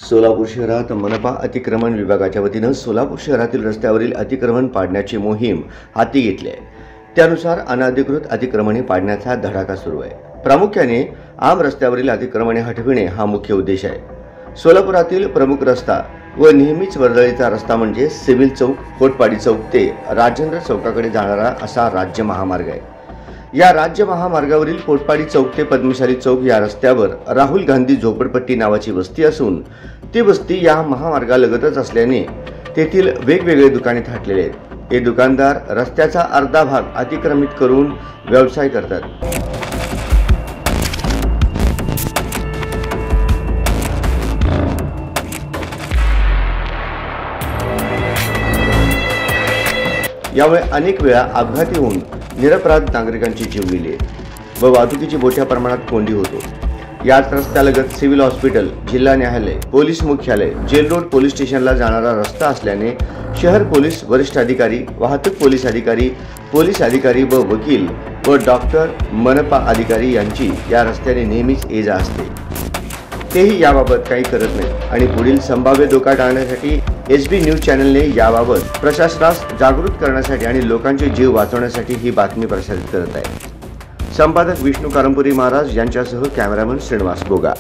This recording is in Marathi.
सोलापूर शहरात मनपा अतिक्रमण विभागाच्या वतीनं सोलापूर शहरातील रस्त्यावरील अतिक्रमण पाडण्याची मोहीम हाती घेतली आहे। त्यानुसार अनधिकृत अतिक्रमणे पाडण्याचा धडाका सुरू आहे। प्रामुख्याने आम रस्त्यावरील अतिक्रमणे हटविणे हा मुख्य उद्देश आहे। सोलापुरातील प्रमुख रस्ता व नेहमीच वर्दळीचा रस्ता म्हणजे सिव्हिल चौक, कोटपाडी चौक ते राजेंद्र चौकाकडे जाणारा असा राज्य महामार्ग आहे। या राज्य महामार्गावरील कोटपाडी चौक ते पद्मशाली चौक या रस्त्यावर राहुल गांधी झोपडपट्टी नावाची वस्ती असून ती वस्ती या महामार्गालगतच असल्याने तेथील वेगवेगळे दुकाने थाटलेले आहेत। हे दुकानदार रस्त्याचा अर्धा भाग अतिक्रमित करून व्यवसाय करतात। यामुळे अनेक वेळा अपघाती होऊन निरपराध नागरिकांची जीव गेली व वाहतुकीची मोठ्या प्रमाणात कोंडी होतो। याच रस्त्यालगत सिव्हिल हॉस्पिटल, जिल्हा न्यायालय, पोलीस मुख्यालय, जेल रोड पोलीस स्टेशनला जाणारा रस्ता असल्याने शहर पोलीस वरिष्ठ अधिकारी, वाहतूक पोलीस अधिकारी व वकील व डॉक्टर, मनपा अधिकारी यांची या रस्त्याने नेहमीच ये-जा असते। तेही याबाबत काही करत नाही आणि पुढील संभाव्य धोका टाळण्यासाठी SB न्यूज चॅनलने याबाबत प्रशासनास जागृत करण्यासाठी आणि लोकांचे जीव वाचवण्यासाठी ही बातमी प्रसारित करत आहे। संपादक विष्णू कारंपुरी महाराज यांच्यासह कॅमेरामन श्रीनिवास बोगा।